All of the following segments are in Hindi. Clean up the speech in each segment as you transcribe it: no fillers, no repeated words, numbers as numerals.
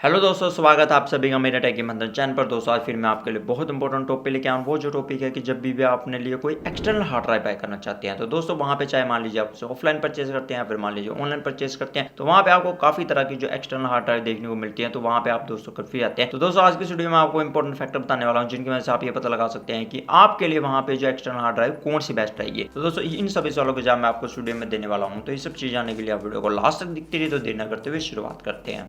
हेलो दोस्तों, स्वागत है आप सभी का मेरे टेक मंथन चैनल पर। दोस्तों आज फिर मैं आपके लिए बहुत इंपॉर्टेंट टॉपिक लेके आऊँ। वो जो टॉपिक है कि जब भी आपने लिए कोई एक्सटर्नल हार्ड ड्राइव बाय करना चाहते हैं तो दोस्तों वहाँ पे चाहे मान लीजिए आप उसे ऑफलाइन परचेज करते हैं या फिर मान लीजिए ऑनलाइन परचेज करते हैं तो वहाँ पे आपको काफ़ी तरह की जो एक्सटर्नल हार्ड ड्राइव देखने को मिलती है। तो वहाँ पे आप दोस्तों काफी आते हैं। तो दोस्तों आज की वीडियो में आपको इंपॉर्टेंट फैक्टर बताने वाला हूँ जिनकी वजह से आप ये पता लगा सकते हैं कि आपके लिए वहाँ पे जो एक्सटर्नल हार्ड ड्राइव कौन सी बेस्ट रहेगी। तो दोस्तों इन सभी सवालों के जवाब मैं आपको वीडियो में देने वाला हूँ। तो ये सब चीज़ आने के लिए आप वीडियो को लास्ट तक दिखती रही। तो देर न करते हुए शुरुआत करते हैं।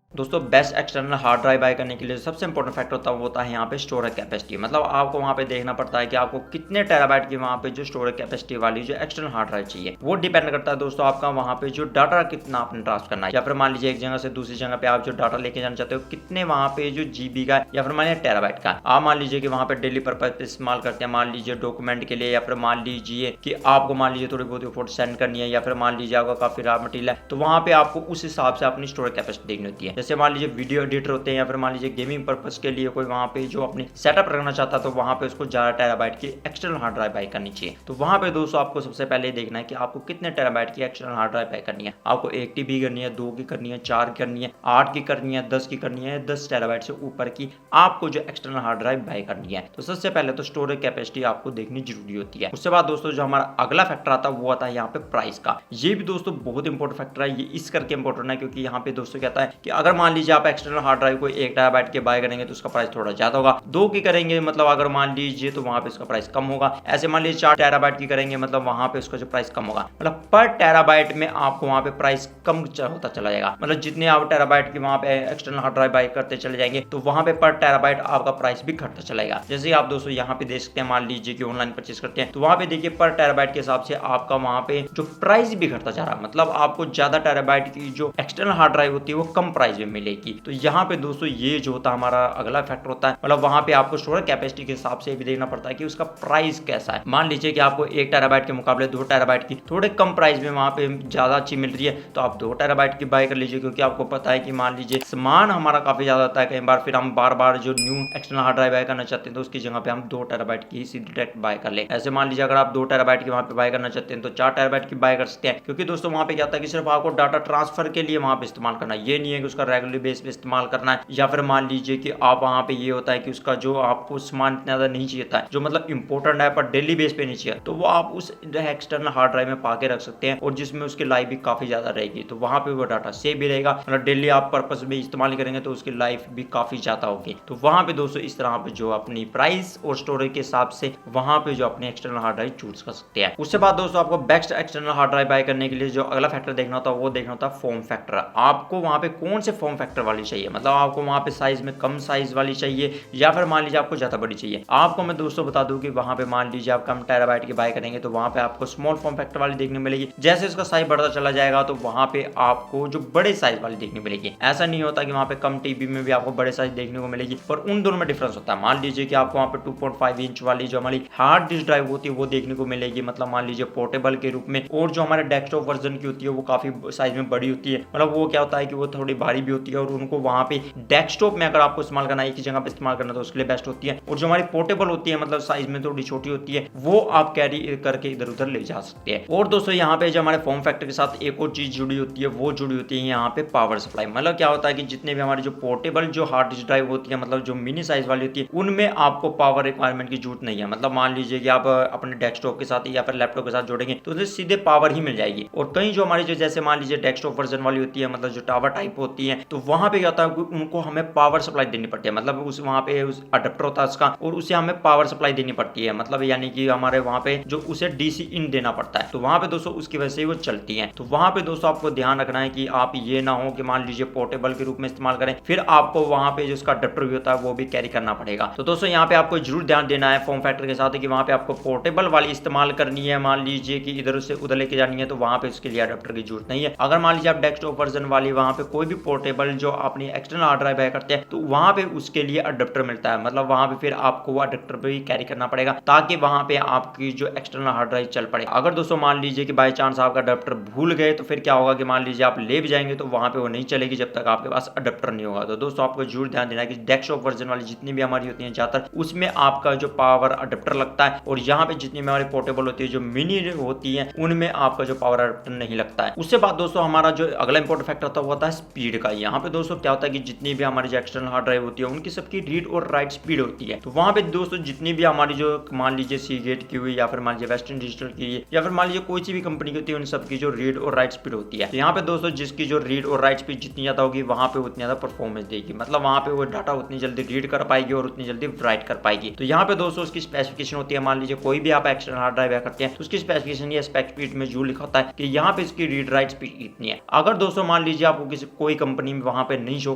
दोस्तों best external hard drive bye करने के लिए सबसे इंपॉर्टेंट फैक्टर होता है यहाँ पे स्टोरेज कैपेसिटी। मतलब आपको वहाँ पे देखना पड़ता है कि आपको कितने टेराबाइट की वहाँ पे जो स्टोरेज कैपेसिटी वाली जो एक्सटर्नल हार्ड ड्राइव चाहिए। वो डिपेंड करता है दोस्तों आपका वहाँ पे जो डाटा कितना आपने ट्रांसफर करना है, या फिर मान लीजिए एक जगह से दूसरी जगह पे आप जो डाटा लेके जाना चाहते हो कितने वहाँ पे जो जीबी का या फिर मान लीजिए टेराबाइट का। आप मान लीजिए कि वहाँ पे डेली पर्पज पे इस्तेमाल करते हैं, मान लीजिए डॉक्यूमेंट के लिए, या फिर मान लीजिए कि आपको मान लीजिए थोड़ी बहुत फोटो सेंड करनी है, या फिर मान लीजिए आपका काफी रॉ मटेरियल है, तो वहाँ पे आपको उस हिसाब से अपनी स्टोरेज कैपेसिटी देखनी होती है। जैसे मान लीजिए वीडियो एडिटर होते हैं या फिर मान लीजिए गेमिंग पर्पस के लिए कोई वहाँ पे जो अपनी सेटअप रखना चाहता है तो वहाँ पे उसको 11 टेराबाइट की एक्सटर्नल हार्ड ड्राइव बाय करनी चाहिए। तो वहाँ पे दोस्तों आपको सबसे पहले देखना है कि आपको कितने टेराबाइट की एक्सटर्नल हार्ड ड्राइव बाय करनी है। आपको 1 टीबी करनी है, 2 की करनी है, 4 की करनी है, 8 की करनी है, 10 की करनी है, 10 टेराबाइट से ऊपर की आपको जो एक्सटर्नल हार्ड ड्राइव बाय करनी है। तो सबसे पहले तो स्टोरेज कैपेसिटी आपको देखनी जरूरी होती है। उसके बाद दोस्तों जो हमारा अगला फैक्टर आता है वो आता है यहाँ पे प्राइस का। ये भी दोस्तों बहुत इंपॉर्टेंट फैक्टर है। ये इस करके इंपॉर्टेंट है क्योंकि यहाँ पे दोस्तों कहता है कि अगर मान लीजिए आप एक्सटर्नल हार्ड ड्राइव को 1 टेराबाइट के बाय करेंगे तो उसका प्राइस थोड़ा ज्यादा होगा। 2 की करेंगे मतलब अगर मान लीजिए तो वहां पे इसका प्राइस कम होगा। ऐसे मान लीजिए 4 टेराबाइट की करेंगे मतलब वहां पे उसका जो प्राइस कम होगा। मतलब पर टेराबाइट में आपको वहां पे प्राइस कम होता चला जाएगा। मतलब जितने आप टेराबाइट की वहां पे एक्सटर्नल हार्ड ड्राइव बाय करते चले जाएंगे तो वहां पे पर टेराबाइट आपका प्राइस भी घटता चलेगा। जैसे आप दोस्तों यहाँ पे देख सकते हैं, मान लीजिए कि ऑनलाइन परचेज करते हैं तो वहां पे देखिए पर टेराबाइट के हिसाब से आपका वहां पे जो प्राइस भी घटता जा रहा है। मतलब आपको ज्यादा टेराबाइट की जो एक्सटर्नल हार्ड ड्राइव होती है वो कम प्राइस में मिलेगी। तो यहाँ पे दोस्तों ये जो होता है हमारा अगला फैक्टर होता है। मतलब वहां पे आपको स्टोरेज कैपेसिटी के हिसाब से भी देखना पड़ता है कि उसका प्राइस कैसा है। मान लीजिए कि आपको 1 टेराबाइट के मुकाबले 2 टेराबाइट की थोड़े कम प्राइस में वहां पे ज्यादा अच्छी मिल रही है तो आप 2 टेराबाइट की बाय कर लीजिए। क्योंकि आपको पता है कि मान लीजिए सामान हमारा काफी ज्यादा होता है, कई बार फिर हम बार बार जो new external hard drive bye करना चाहते हैं तो उसकी जगह पे हम 2 टेराबाइट की सीधी डायरेक्ट बाय कर ले। ऐसे मान लीजिए अगर आप 2 टेराबाइट की वहां पे बाय करना चाहते हैं तो 4 टेराबाइट की बाय कर सकते हैं। क्योंकि दोस्तों वहां पे क्या होता है कि सिर्फ आपको डाटा ट्रांसफर के लिए वहां पे इस्तेमाल करना है, ये नहीं है कि उसका रेगुलर बेस पे इस्तेमाल करना है। या फिर मान लीजिए कि आप वहां पे ये होता है कि उसका जो आपको सामान इतना ज्यादा नहीं चाहिए था, जो मतलब इंपॉर्टेंट है पर डेली बेस पे नहीं चाहिए, तो वो आप उस एक्सटर्नल हार्ड ड्राइव में पाके रख सकते हैं और जिसमें उसकी लाइफ भी काफी ज्यादा रहेगी। तो वहां पे वो डाटा सेव भी रहेगा। मतलब डेली आप पर्पस में इस्तेमाल करेंगे तो उसकी लाइफ भी काफी ज्यादा होगी। तो वहां पे दोस्तों इस तरह पे जो अपनी प्राइस और स्टोरेज के हिसाब से वहां पे जो अपने एक्सटर्नल हार्ड ड्राइव चूज कर सकते हैं। उसके बाद दोस्तों आपको best external hard drive bye करने के लिए जो अगला फैक्टर देखना होता है वो देखना होता है फॉर्म फैक्टर। आपको वहां पे कौन से फॉर्म फैक्टर वाली चाहिए। मतलब आपको वहां पे साइज में कम साइज वाली चाहिए या फिर मान लीजिए आपको ज्यादा बड़ी चाहिए। आपको मैं दोस्तों बता दूं कि वहां पे मान लीजिए आप कम टेराबाइट की बाय करेंगे तो वहां पे आपको स्मॉल फॉर्म फैक्टर वाली देखने मिलेगी। जैसे उसका साइज बढ़ता चला जाएगा तो वहां पे आपको जो बड़े साइज वाली देखने मिलेगी। ऐसा नहीं होता कि वहां पे कम टीबी में भी आपको बड़े साइज देखने को मिलेगी, पर उन दोनों में डिफरेंस होता है। मान लीजिए कि आपको वहां पे 2.5 इंच वाली जो हमारी हार्ड डिस्क ड्राइव होती है वो देखने को मिलेगी, मतलब मान लीजिए पोर्टेबल के रूप में। और जो हमारे डेस्कटॉप वर्जन की होती है वो काफी साइज में बड़ी होती है। मतलब वो क्या होता है कि वो थोड़ी भारी भी होती है और उनको वहां पे डेस्कटॉप में अगर आपको इस्तेमाल करना है, एक ही जगह पे इस्तेमाल करना तो उसके लिए बेस्ट होती है। और जो हमारी पोर्टेबल होती है मतलब साइज में थोड़ी छोटी होती है वो आप कैरी करके इधर उधर ले जा सकते हैं। और दोस्तों यहाँ पे जो हमारे फॉर्म फैक्टर के साथ एक और चीज जुड़ी होती है वो जुड़ी होती है यहाँ पे पावर सप्लाई। मतलब क्या होता है कि जितने भी हमारे जो पोर्टेबल जो हार्ड डिस्क ड्राइव होती है, मतलब जो मिनी साइज वाली होती है, उनमें आपको पावर रिक्वायरमेंट की जरूरत नहीं है। मतलब मान लीजिए कि आप अपने डेस्कटॉप के साथ या फिर लैपटॉप के साथ जोड़ेंगे तो उसे सीधे पावर ही मिल जाएगी। और कई जो हमारी जो जैसे मान लीजिए डेस्कटॉप वर्जन वाली होती है, मतलब जो टावर टाइप होती है, तो वहां पे क्या होता है उनको हमें पावर सप्लाई देनी पड़ती है। मतलब उस वहां पे उस अडेप्टर होता है उसका और उसे हमें पावर सप्लाई देनी पड़ती है। मतलब यानी कि हमारे वहां पे जो उसे डीसी इन देना पड़ता है। तो वहां पे दोस्तों उसकी वजह से वो चलती है। तो वहां पे दोस्तों आपको ध्यान रखना है कि आप ये ना हो कि मान लीजिए पोर्टेबल के रूप में इस्तेमाल करें फिर आपको वहां पे जो उसका अडेप्टर भी होता है वो भी कैरी करना पड़ेगा। तो दोस्तों यहाँ पे आपको जरूर ध्यान देना है फॉर्म फैक्टर के साथ कि वहां पे आपको पोर्टेबल वाली इस्तेमाल करनी है। मान लीजिए कि इधर से उधर लेके जानी है तो वहां पे उसके लिए अडेप्टर की जरूरत नहीं है। अगर मान लीजिए आप डेस्कटॉप वर्जन वाली वहां पे कोई भी पोर्टेबल पोर्टेबल जो अपनी एक्सटर्नल हार्ड ड्राइव बाय करते हैं तो वहां पे उसके लिए अडेप्टर मिलता है। मतलब वहां पे फिर आपको वो अडेप्टर भी कैरी करना पड़ेगा ताकि वहां पे आपकी जो एक्सटर्नल हार्ड ड्राइव चल पड़े। अगर दोस्तों मान लीजिए कि बाई चांस आपका अडेप्टर भूल गए तो फिर क्या होगा कि मान लीजिए आप ले भी जाएंगे तो वहां पे वो नहीं चलेगी जब तक आपके पास अडेप्टर नहीं होगा। तो दोस्तों आपको जरूर ध्यान देना है कि डेस्कटॉप वर्जन वाली जितनी भी हमारी होती है ज्यादातर उसमें आपका जो पावर अडेप्टर लगता है, और यहाँ पे जितनी भी हमारी पोर्टेबल होती है जो मिनी होती है उनमें आपका जो पावर अडेप्टर नहीं लगता है। उसके बाद दोस्तों हमारा जो अगला इंपॉर्टेंट फैक्टर होता है स्पीड का। यहाँ पे दोस्तों क्या होता है कि जितनी भी हमारी जो एक्सटर्नल हार्ड ड्राइव होती है उनकी सबकी रीड और राइट स्पीड होती है। तो वहां पे दोस्तों जितनी भी हमारी जो मान लीजिए सीगेट की हुई या फिर मान लीजिए वेस्टर्न डिजिटल की या फिर मान लीजिए कोई सी भी कंपनी की होती है उन सबकी जो रीड और राइट स्पीड होती है। तो यहाँ पे दोस्तों जिसकी जो रीड और राइट स्पीड जितनी ज्यादा होगी वहां पे उतनी ज्यादा परफॉर्मेंस देगी। मतलब वहां पे वो डाटा उतनी जल्दी रीड कर पाएगी और उतनी जल्दी राइट कर पाएगी। तो यहाँ पे दोस्तों उसकी स्पेसिफिकेशन होती है। मान लीजिए कोई भी आप एक्सटर्नल हार्ड ड्राइव करते हैं तो उसकी स्पेसिफिकेशन या स्पेक स्पीड में जो लिखा होता है कि यहाँ पे इसकी रीड राइट स्पीड कितनी है। अगर दोस्तों मान लीजिए आपको किसी कोई कंपनी में वहां पे नहीं शो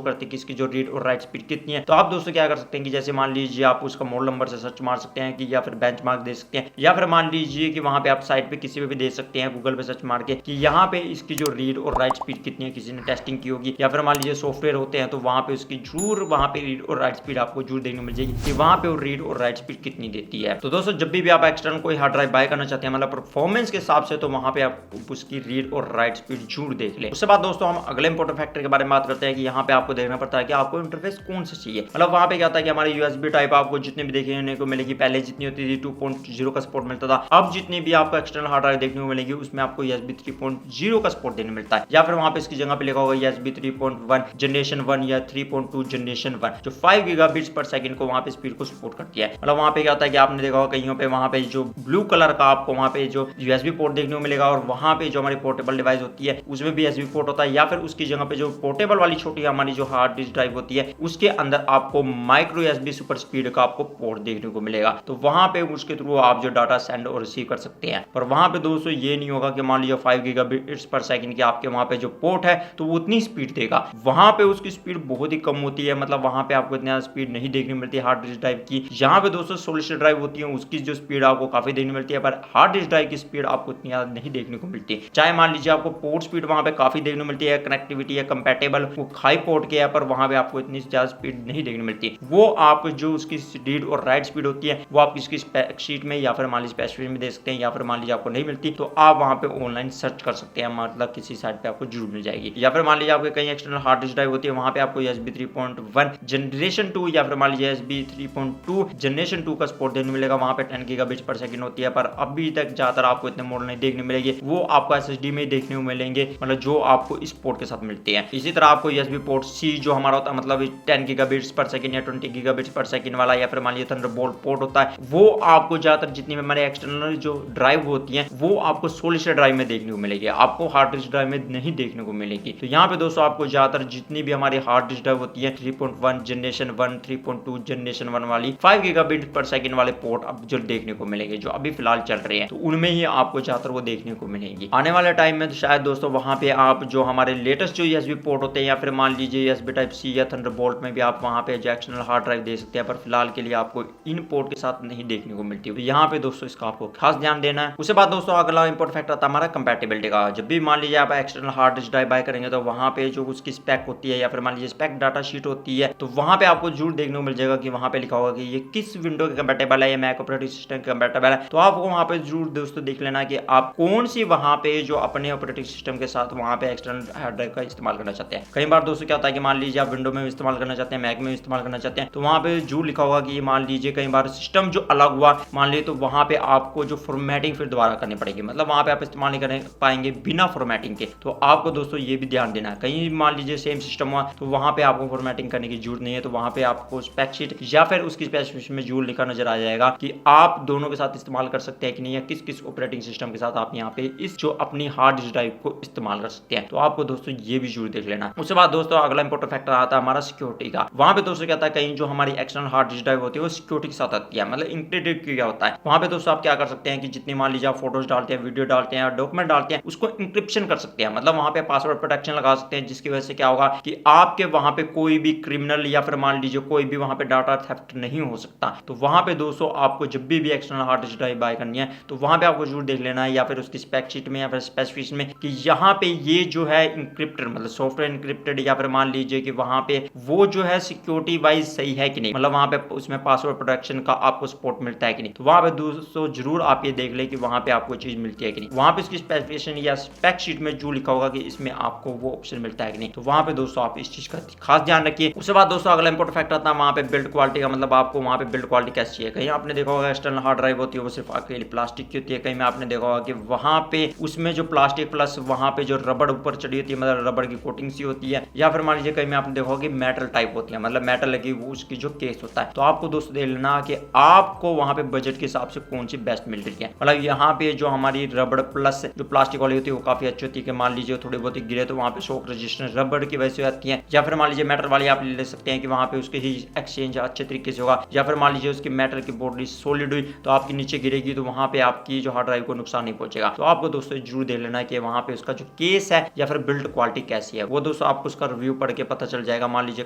करती कि इसकी जो रीड और राइट स्पीड कितनी है, तो आप दोस्तों क्या कर सकते हैं कि जैसे मान लीजिए आप उसका मॉडल नंबर से सर्च मार सकते हैं कि या फिर बेंचमार्क दे सकते हैं, या फिर मान लीजिए कि वहां पे आप साइट पे किसी पे भी दे सकते हैं गूगल पे सर्च मार के कि यहाँ पे इसकी जो रीड और राइट स्पीड कितनी है, किसी ने टेस्टिंग की होगी। या फिर मान लीजिए सॉफ्टवेयर होते हैं तो वहां पे उसकी जरूर वहां पे रीड और राइट स्पीड आपको जरूर देखने मिल जाएगी कि वहां पे वो रीड और राइट स्पीड कितनी देती है। तो दोस्तों जब भी आप एक्सटर्नल कोई हार्ड ड्राइव बाय करना चाहते हैं मतलब परफॉर्मेंस के हिसाब से, तो वहां पे आप उसकी रीड और राइट स्पीड जरूर देख ले। उसके बाद दोस्तों हम अगले इंपॉर्टेंट फैक्टर के बारे में बात करते हैं कि यहाँ पे आपको देखना पड़ता है कि आपको इंटरफेस कौन सा चाहिए। मतलब वहां पे क्या होता है कि हमारे यूएसबी टाइप आपको जितने भी देखने को मिलेगी, पहले जितनी होती थी 2.0 का सपोर्ट मिलता था, अब जितनी भी आपको एक्सटर्नल हार्ड ड्राइव देखने को मिलेगी उसमें आपको यूएसबी 3.0 का सपोर्ट देने मिलता है। या फिर वहां पे इसकी जगह पे लिखा होगा यूएसबी 3.1 जनरेशन 1 या 3.2 जनरेशन 1 जो 5 गीगाबिट्स पर सेकंड को वहां पे स्पीड को सपोर्ट करती है। मतलब वहां पे क्या होता है कि आपने देखा होगा कहीं पे वहां पे जो ब्लू कलर का आपको वहां पे जो यूएसबी पोर्ट देखने को मिलेगा, और वहां पे जो हमारी पोर्टेबल डिवाइस होती है उसमें भी यूएसबी पोर्ट होता है। या फिर उसकी जगह पे जो पोर्टेबल वाली छोटी हमारी जो हार्ड डिस्क ड्राइव होती है उसके अंदर आपको माइक्रो यूएसबी सुपर स्पीड का आपको पोर्ट देखने को मिलेगा। तो वहां पे उसके थ्रू आप जो डाटा सेंड और रिसीव कर सकते हैं। पर वहां पे दोस्तों ये नहीं होगा कि मान लीजिए 5 गीगाबिट्स पर सेकंड की आपके वहां पे जो पोर्ट है तो वो उतनी स्पीड देगा। वहां पे उसकी स्पीड बहुत ही कम होती है। मतलब वहां पे आपको इतनी स्पीड नहीं देखने मिलती हार्ड डिस्क ड्राइव की। यहाँ पे दोस्तों सॉलिड स्टेट ड्राइव होती है उसकी जो स्पीड आपको काफी देखने मिलती है, पर हार्ड डिस्क ड्राइव की स्पीड आपको इतनी ज्यादा नहीं देखने को मिलती। चाहे मान लीजिए आपको पोर्ट स्पीड वहां पे काफी देखने मिलती है, कनेक्टिविटी है कंपैटिबल वो हाई पोर्ट के है, पर वहां पे आपको इतनी ज्यादा स्पीड नहीं देखने मिलती। वो आप जो उसकी रीड और राइट स्पीड होती है वो आप इसकी स्पेक शीट में या फिर मान लीजिए स्पेसिफिकेशन में दे सकते हैं। या फिर मान लीजिए आपको नहीं मिलती तो आप वहां पे ऑनलाइन सर्च कर सकते हैं, मतलब किसी साइट पे आपको जरूर मिल जाएगी। या फिर मान लीजिए आपके कहीं एक्सटर्नल हार्ड डिस्क ड्राइव होती है वहां पे आपको USB 3.1 जनरेशन 2 या फिर मान लीजिए USB 3.2 जनरेशन 2 का सपोर्ट देखने मिलेगा। वहां पे 10 गीगाबिट्स पर सेकंड होती है, पर अभी तक ज्यादातर आपको इतने मॉडल नहीं देखने मिलेंगे, वो आपको SSD में देखने को मिलेंगे, मतलब जो आपको इस पोर्ट के साथ मिलते हैं। इसी तरह आपको USB पोर्ट C जो हमारा होता है मतलब 10 गीगाबिट्स पर सेकंड या 20 गीगाबिट्स पर सेकंड वाला, या फिर मान लीजिए थंडरबोल्ट पोर्ट होता है, वो आपको ज्यादातर जितनी भी हमारे एक्सटर्नल जो ड्राइव होती है वो आपको सॉलिड स्टेट ड्राइव में देखने को मिलेगी, आपको हार्ड डिस्क ड्राइव में नहीं देखने को मिलेगी। तो यहाँ पे दोस्तों आपको ज्यादातर जितनी भी हमारी हार्ड डिस्क ड्राइव होती है 3.1 जनरेशन 1 3.2 जनरेशन 1 वाली 5 गीगाबिट पर सेकंड वाले पोर्ट अब जो देखने को मिलेंगे जो अभी फिलहाल चल रहे हैं, तो उनमें ही आपको ज्यादातर वो देखने को मिलेंगी। आने वाले टाइम में तो शायद दोस्तों वहां पे आप जो हमारे लेटेस्ट जो USB पोर्ट होते हैं या फिर मान लीजिए USB टाइप C या थंडरबोल्ट में भी आप वहां पे जो एक्सटर्नल हार्ड ड्राइव दे सकते हैं, पर फिलहाल के लिए आपको इन पोर्ट के साथ नहीं देखने को मिलती। तो यहाँ पे दोस्तों इसका आपको खास ध्यान देना है। उसके बाद दोस्तों अगला इंपॉर्टेंट फैक्टर आता है हमारा कंपैटिबिलिटी का। जब भी मान लीजिए आप external hard disk drive bye करेंगे तो वहां पे जो उसकी स्पेक होती है या फिर मान लीजिए स्पेक डाटा शीट होती है, तो वहां पे आपको जरूर देखने को मिल जाएगा कि वहां पे लिखा होगा कि ये किस विंडो के कंपैटिबल है या मैक ऑपरेटिंग सिस्टम के कंपैटिबल है। तो आपको वहां पे जरूर दोस्तों देख लेना कि आप कौन सी वहां पे जो अपने ऑपरेटिंग सिस्टम के साथ वहां पे एक्सटर्नल हार्ड ड्राइव का इस्तेमाल करना चाहते हैं। कई बार दोस्तों क्या होता है कि मान लीजिए आप विंडो में इस्तेमाल करना चाहते हैं, मैक में इस्तेमाल करना चाहते हैं, तो वहां पे जरूर लिखा होगा कि मान लीजिए कई बार सिस्टम जो अलग हुआ मान लीजिए, तो वहां पे आपको जो फॉर्मेटिंग फिर दोबारा करनी पड़ेगी, मतलब वहां पे आप इस्तेमाल नहीं कर पाएंगे बिना फॉर्मेटिंग के। तो आपको दोस्तों ये भी ध्यान देना है, कहीं मान लीजिए सेम सिस्टम हुआ तो वहां पे आपको फॉर्मेटिंग करने की जरूरत नहीं है। तो वहां पे आपको स्पेक शीट या फिर उसकी स्पेसिफिकेशन में जरूर लिखा नजर आ जाएगा कि आप दोनों के साथ इस्तेमाल कर सकते हैं कि नहीं, या किस किस ऑपरेटिंग सिस्टम के साथ आप यहाँ पे इस जो अपनी हार्ड डिस्क ड्राइव को इस्तेमाल कर सकते हैं। तो आपको दोस्तों ये भी जरूर देख लेना। उसके बाद दोस्तों अगला इंपॉर्टेंट फैक्टर आता है हमारा सिक्योरिटी का। वहां पे दोस्तों क्या होता है कहीं जो हमारी एक्सटर्नल हार्ड डिस्क ड्राइव होती है वो सिक्योरिटी के साथ आती है, मतलब इंक्रिप्टेड क्या होता है। वहां पे दोस्तों आप क्या कर सकते हैं कि जितनी मान लीजिए आप फोटोज डालते हैं, वीडियो डालते हैं, डॉक्यूमेंट डालते हैं, उसको इंक्रिप्शन कर सकते हैं। मतलब वहां पे पासवर्ड प्रोटेक्शन लगा सकते हैं, जिसकी वजह से क्या होगा कि आपके वहां पे कोई भी क्रिमिनल या फिर मान लीजिए कोई भी वहां पे डाटा थेफ्ट नहीं हो सकता। तो वहां पे दोस्तों आपको जब भी external hard disk drive bye करनी है तो वहां पे आपको जरूर देख लेना है, या फिर उसकी स्पेक शीट में या फिर स्पेसिफिकेशन में कि यहाँ पे ये जो है इंक्रिप्टेड मतलब सॉफ्टवेयर एनक्रिप्टेड या फिर मान लीजिए कि वहां पे वो जो है सिक्योरिटी वाइज सही है कि नहीं, मतलब वहां पे उसमें पासवर्ड प्रोटेक्शन का आपको सपोर्ट मिलता है कि नहीं। तो वहां पे दोस्तों जरूर आप ये देख ले कि वहां पे आपको चीज मिलती है कि नहीं। वहां पे इसकी स्पेसिफिकेशन या स्पेक शीट में जो लिखा होगा कि इसमें आपको वो ऑप्शन मिलता है कि नहीं। तो वहां पे दोस्तों आप इस चीज का खास ध्यान रखिए। उसके बाद दोस्तों अगला इंपॉर्टेंट फैक्टर आता है वहां पे बिल्ड क्वालिटी का, मतलब आपको वहां पे बिल्ड क्वालिटी कैसी चाहिए। कहीं आपने देखा होगा एक्सटर्नल हार्ड ड्राइव होती है वो सिर्फ अकेली प्लास्टिक की होती है, कहीं में आपने देखा होगा कि वहां पे उसमें जो प्लास्टिक प्लस वहां पे जो रबड़ ऊपर चढ़ी होती है, मतलब रबड़ की कोटिंग सी होती है, या फिर मान लीजिए कहीं में आपने देखा होगा कि मेटल टाइप होती है, मतलब मेटल लगी वो उसकी जो केस होता है। तो आपको दोस्तों देख लेना कि आपको वहां पे बजट के हिसाब से कौन सी बेस्ट मिल रही है। मतलब यहाँ पे जो हमारी रबड़ प्लस जो प्लास्टिक वाली होती है वो काफी अच्छी होती है, मान लीजिए थोड़ी बहुत गिरे तो वहां पे शॉक रेजिस्टेंस रबड़ की वजह से आती है, या फिर मान लीजिए मेटल वाली आप ले सकते हैं कि वहां पे उसके ही एक्सचेंज अच्छे तरीके से होगा, या फिर मान लीजिए उसकी मेटल की बॉडी सॉलिड हुई तो आपकी नीचे गिरेगी तो वहां पे आपकी जो हार्ड ड्राइव को नुकसान नहीं पहुंचेगा। तो आपको दोस्तों जरूर देख लेना कि वहां पे उसका जो केस है या फिर बिल्ड क्वालिटी कैसी है, वो दोस्तों आपको उसका रिव्यू पढ़ के पता चल जाएगा। मान लीजिए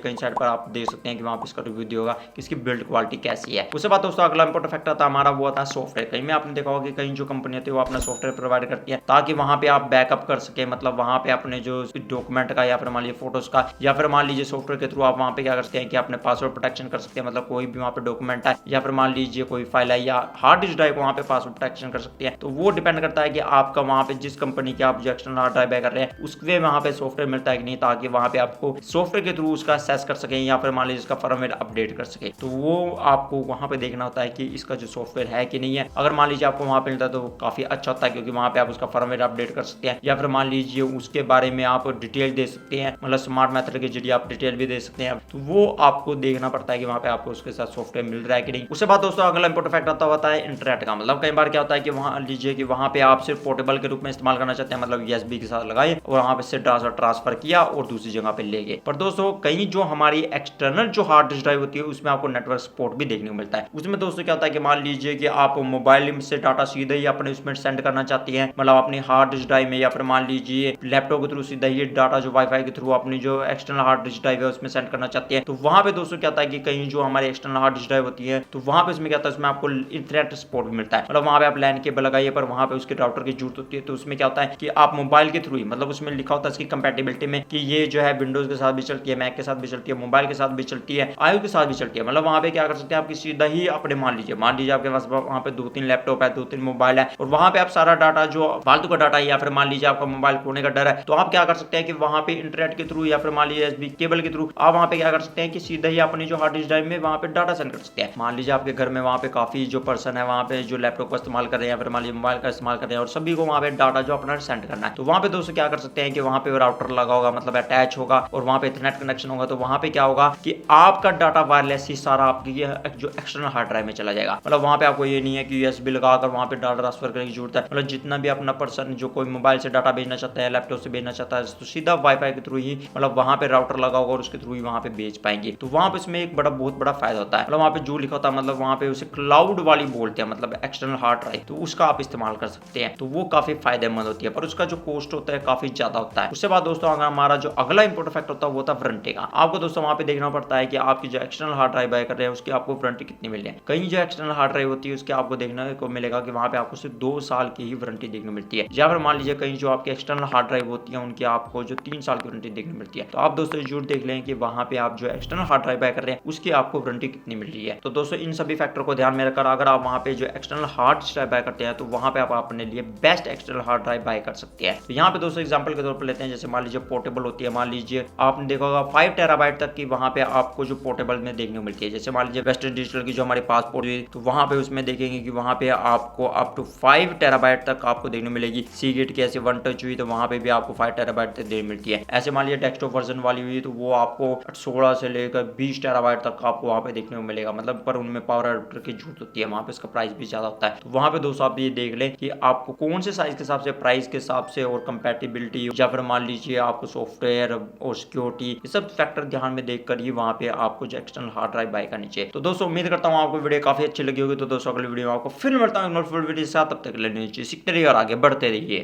कहीं साइड पर आप देख सकते हैं कि वहां पे इसका रिव्यू दिया होगा कि इसकी बिल्ड क्वालिटी कैसी है। उसके बाद दोस्तों अगला इंपॉर्टेंट फैक्टर था हमारा वो था सॉफ्टवेयर। कहीं में आपने देखा होगा कि कहीं जो कंपनी होती है वो अपना सॉफ्टवेयर प्रोवाइड करती है ताकि वहां पे आप बैकअप कर सके, मतलब वहां पे अपने जो डॉक्यूमेंट का या फिर मान लीजिए फोटोज का या फिर मान लीजिए सॉफ्टवेयर के थ्रू आप वहां पे क्या कर सकते हैं कि अपने पासवर्ड प्रोटेक्शन कर सकते हैं, मतलब कोई भी वहां पे डॉक्यूमेंट है या फिर मान लीजिए कोई फाइल है या हार्ड डिस्क ड्राइव वहां पे पासवर्ड प्रोटेक्शन कर सकते हैं। तो वो डिपेंड करता है कि आपका वहां पे जिस कंपनी की आप जो एक्सटर्नल हार्ड ड्राइव कर रहे हैं उसके वहां पे सॉफ्टवेयर मिलता है कि नहीं, ताकि वहां पे आपको सॉफ्टवेयर के थ्रू उसका असेस कर सके या फिर मान लीजिए इसका फर्मवेयर अपडेट कर सके। तो वो आपको वहां पे देखना होता है कि इसका जो सॉफ्टवेयर है कि नहीं है। अगर मान लीजिए आपको वहां पे मिलता है तो काफी अच्छा होता है, क्योंकि वहां पे आप उसका फर्मवेयर अपडेट कर सकते हैं या फिर मान लीजिए उसके बारे में आप डिटेल दे सकते हैं, मतलब स्मार्ट मेथड के जरिए आप डिटेल भी दे सकते हैं। तो वो आपको देखना पड़ता है कि वहां पे आपको उसके साथ सॉफ्टवेयर मिल रहा है कि नहीं। उसके बाद दोस्तों अगला इंपॉर्टेंट फैक्टर होता है इंटरनेट का, मतलब कई बार क्या होता है कि वहां लीजिए कि वहां पे आप सिर्फ पोर्टेबल के रूप में इस्तेमाल करना चाहते हैं, मतलब यूएसबी के साथ लगाए और वहां पे से डाटा ट्रांसफर किया और दूसरी जगह पे ले गए। पर दोस्तों कहीं जो हमारी एक्सटर्नल जो हार्ड डिस्क ड्राइव होती है उसमें आपको नेटवर्क सपोर्ट भी देखने को मिलता है। उसमें दोस्तों क्या होता है कि मान लीजिए कि आप मोबाइल से डाटा सीधे ही अपने उसमें सेंड करना चाहती हैं, मतलब अपनी हार्ड डिस्क ड्राइव में, या फिर मान लीजिए लैपटॉप के थ्रू सीधा ही डाटा जो वाईफाई के थ्रू अपनी जो एक्सटर्नल हार्ड डिस्क ड्राइव है उसमें सेंड करना चाहती है। तो वहां पे दोस्तों क्या होता है कि कहीं जो हमारी एक्सटर्नल हार्ड डिस्क ड्राइव होती है तो वहां पे उसमें क्या होता है, उसमें आपको इंटरनेट सपोर्ट भी मिलता है, मतलब वहां पे आप लैन केबल लगाइए पर वहां पे उसके राउटर की जरूरत होती है। तो उसमें क्या होता है कि आप मोबाइल के थ्रू ही, मतलब उसमें लिखा होता है इसकी कंपैटिबिलिटी में कि ये जो है विंडोज के साथ भी चलती है, मैक के साथ भी चलती है, मोबाइल के साथ भी चलती है, आईओ के साथ भी चलती है। मतलब वहां पे क्या कर सकते हैं आप सीधा ही अपने मान लीजिए आपके पास वहां पे 2-3 लैपटॉप है, 2-3 मोबाइल है और वहां पे आप सारा डाटा जो फालतू का डाटा है या फिर मान लीजिए आपका मोबाइल खोने का डर है, तो आप क्या कर सकते हैं कि वहां पे इंटरनेट के थ्रू या फिर मान लीजिए एसबी केबल के थ्रू आप वहां पे क्या कर सकते हैं कि सीधा ही अपनी जो हार्ड डिस्क ड्राइव में वहां पे डाटा सेंड कर सकते हैं। मान लीजिए आपके घर में वहां पे काफी जो पर्सन है वहां पे जो लैपटॉप का इस्तेमाल कर रहे हैं या फिर मान लीजिए मोबाइल का इस्तेमाल कर रहे हैं और सभी को वहां पे डाटा जो अपना सेंड करना है, तो वहां पे दोस्तों क्या कर सकते हैं कि वहां पे राउटर लगा होगा, मतलब अटैच होगा और वहां पे इंटरनेट कनेक्शन होगा। तो वहां पे क्या होगा कि आपका डाटा वायरलेस ही सारा आपकी जो एक्सटर्नल हार्ड ड्राइव में चला जाएगा। मतलब वहां पे आपको ये नहीं है कि यूएसबी लगाकर वहां पे डाटा ट्रांसफर करने की जरूरत है, मतलब जितना भी अपना पर्सन जो कोई मोबाइल से डाटा भेजना चाहता है, लैपटॉप से भेजना चाहता है, तो सीधा वाईफाई के थ्रू ही, मतलब वहां पे राउटर लगा होगा और उसके थ्रू ही वहां पे भेज पाएंगे। तो वहां पे इसमें एक बहुत बड़ा फायदा होता है, मतलब वहां पे जो लिखा होता है, मतलब वहां पे उसे क्लाउड वाली बोलते हैं, मतलब एक्सटर्नल हार्ड ड्राइव, तो उसका आप इस्तेमाल कर सकते हैं। तो वो काफी फायदेमंद होती है, पर उसका जो कॉस्ट होता है काफी ज्यादा होता है। उसके बाद दोस्तों अगर हमारा जो अगला इंपोर्टेंट फैक्टर होता है वो था वारंटी का। आपको दोस्तों वहां पे देखना पड़ता है कि आपकी जो एक्सटर्नल हार्ड ड्राइव बाय कर रहे हैं उसकी आपको वारंटी कितनी मिल रही है। कहीं जो एक्सटर्नल हार्ड ड्राइव होती है उसके आपको देखने को मिलेगा कि वहां पे आपको सिर्फ 2 साल की ही वारंटी देखने को मिलती है, या फिर मान लीजिए कहीं जो आपकी एक्सटर्नल हार्ड ड्राइव होती है उनकी आपको जो 3 साल की वारंटी देखने मिलती है। तो आप दोस्तों जरूर देख लें कि वहां पे आप जो एक्सटर्नल हार्ड ड्राइव बाय कर रहे हैं उसकी आपको वारंटी कितनी मिल रही है। तो दोस्तों इन सभी फैक्टर को ध्यान में रखकर अगर आप वहां पे जो एक्सटर्नल हार्ड ड्राइव बाय करते हैं तो वहां पे आप अपने लिए best external hard drive bye कर सकते हैं। तो यहाँ पे दोस्तों एग्जांपल के तौर पर लेते हैं, जैसे मान लीजिए पोर्टेबल होती है, मान लीजिए आपने देखा होगा 5 टेराबाइट तक की वहां पे आपको जो पोर्टेबल में देखने को मिलती है। जैसे मान लीजिए वेस्टर्न डिजिटल की जो हमारी पासपोर्ट हुई तो वहां पे उसमें देखेंगे कि वहां पे आपको अप टू 5 टेराबाइट तक आपको देखने को मिलेगी। सीगेट की ऐसे 1 टच हुई तो वहां पे भी आपको 5 टेराबाइट तक देखने मिलती है। ऐसे मान लीजिए डेस्कटॉप वर्जन वाली हुई तो वो आपको 16 से लेकर 20 टेराबाइट तक आपको वहां पे देखने को मिलेगा, मतलब पर उनमें पावर एडाप्टर की जरूरत होती है, वहां पे इसका प्राइस भी ज्यादा होता है। तो वहां पे दोस्तों आप ये देख लें कि आपको कौन से साइज के हिसाब से, प्राइस के हिसाब से और कंपैटिबिलिटी या फिर मान लीजिए आपको सॉफ्टवेयर और सिक्योरिटी ये सब फैक्टर ध्यान में देखकर ही वहां पे आपको जो एक्सटर्नल हार्ड ड्राइव बाय करनी चाहिए। तो दोस्तों उम्मीद करता हूं आपको वीडियो काफी अच्छी लगी होगी। तो दोस्तों अगली वीडियो में आपको फिर मिलता हूं वीडियो के साथ, तब तक के लिए सीखते रहिए और आगे बढ़ते रहिए।